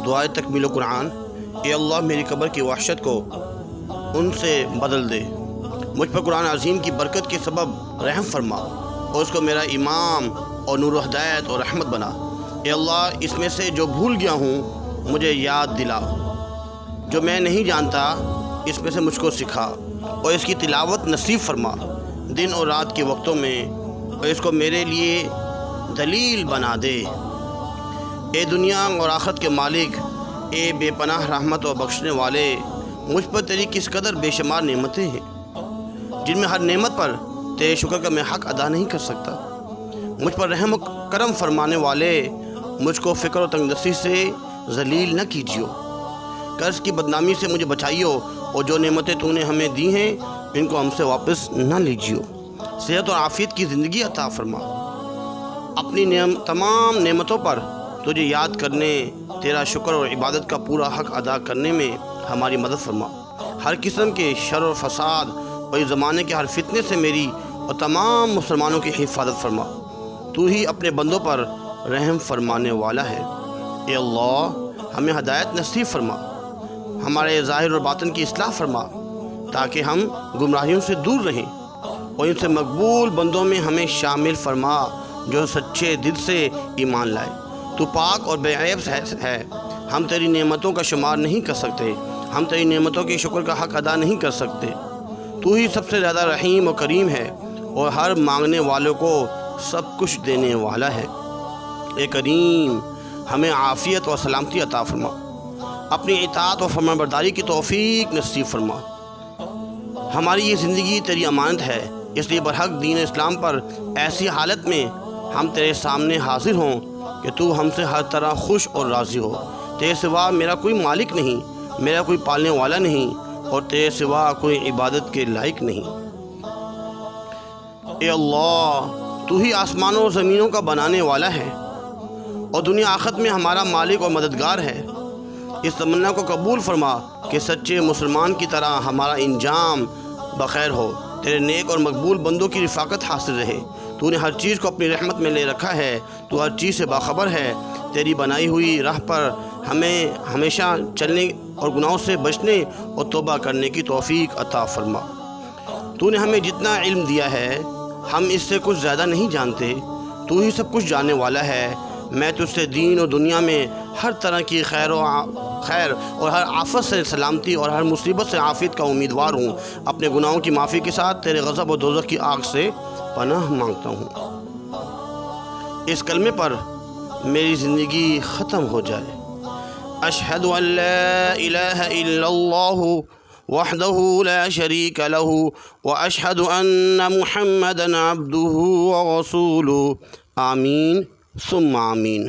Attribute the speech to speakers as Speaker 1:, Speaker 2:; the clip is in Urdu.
Speaker 1: دعائے تکمیل قرآن۔ اے اللہ میری قبر کی وحشت کو ان سے بدل دے، مجھ پر قرآن عظیم کی برکت کے سبب رحم فرما اور اس کو میرا امام اور نور و ہدایت اور رحمت بنا۔ اے اللہ اس میں سے جو بھول گیا ہوں مجھے یاد دلا، جو میں نہیں جانتا اس میں سے مجھ کو سکھا اور اس کی تلاوت نصیب فرما دن اور رات کے وقتوں میں، اور اس کو میرے لیے دلیل بنا دے۔ اے دنیا اور آخرت کے مالک، اے بے پناہ رحمت اور بخشنے والے، مجھ پر تیری کس قدر بے شمار نعمتیں ہیں جن میں ہر نعمت پر تیرے شکر کا میں حق ادا نہیں کر سکتا۔ مجھ پر رحم و کرم فرمانے والے، مجھ کو فکر و تنگدستی سے ذلیل نہ کیجیو، قرض کی بدنامی سے مجھے بچائیو، اور جو نعمتیں تو نے ہمیں دی ہیں ان کو ہم سے واپس نہ لیجیو۔ صحت اور عافیت کی زندگی عطا فرما، اپنی تمام نعمتوں پر تجھے یاد کرنے، تیرا شکر اور عبادت کا پورا حق ادا کرنے میں ہماری مدد فرما۔ ہر قسم کے شر و فساد اور اس زمانے کے ہر فتنے سے میری اور تمام مسلمانوں کی حفاظت فرما۔ تو ہی اپنے بندوں پر رحم فرمانے والا ہے۔ اے اللہ ہمیں ہدایت نصیب فرما، ہمارے ظاہر اور باطن کی اصلاح فرما تاکہ ہم گمراہیوں سے دور رہیں، اور ان سے مقبول بندوں میں ہمیں شامل فرما جو سچے دل سے ایمان لائے۔ تو پاک اور بے عیب ہے، ہم تیری نعمتوں کا شمار نہیں کر سکتے، ہم تیری نعمتوں کے شکر کا حق ادا نہیں کر سکتے۔ تو ہی سب سے زیادہ رحیم و کریم ہے اور ہر مانگنے والوں کو سب کچھ دینے والا ہے۔ اے کریم ہمیں عافیت اور سلامتی عطا فرما، اپنی اطاعت و فرمانبرداری کی توفیق نصیب فرما۔ ہماری یہ زندگی تیری امانت ہے، اس لیے برحق دین اسلام پر ایسی حالت میں ہم تیرے سامنے حاضر ہوں کہ تو ہم سے ہر طرح خوش اور راضی ہو۔ تیرے سوا میرا کوئی مالک نہیں، میرا کوئی پالنے والا نہیں، اور تیرے سوا کوئی عبادت کے لائق نہیں۔ اے اللہ تو ہی آسمانوں اور زمینوں کا بنانے والا ہے اور دنیا آخرت میں ہمارا مالک اور مددگار ہے۔ اس تمنا کو قبول فرما کہ سچے مسلمان کی طرح ہمارا انجام بخیر ہو، تیرے نیک اور مقبول بندوں کی رفاقت حاصل رہے۔ تو نے ہر چیز کو اپنی رحمت میں لے رکھا ہے، تو ہر چیز سے باخبر ہے۔ تیری بنائی ہوئی راہ پر ہمیں ہمیشہ چلنے اور گناہوں سے بچنے اور توبہ کرنے کی توفیق عطا فرما۔ تو نے ہمیں جتنا علم دیا ہے ہم اس سے کچھ زیادہ نہیں جانتے، تو ہی سب کچھ جاننے والا ہے۔ میں تجھ سے دین اور دنیا میں ہر طرح کی خیر اور ہر آفت سے سلامتی اور ہر مصیبت سے عافیت کا امیدوار ہوں۔ اپنے گناہوں کی معافی کے ساتھ تیرے غضب و دوزخ کی آگ سے پناہ مانگتا ہوں۔ اس کلمے پر میری زندگی ختم ہو جائے۔ اشہد ان لا الہ الا اللہ وحدہ لا شریک لہ واشہد ان محمدا عبدہ ورسولہ، آمین ثم آمین۔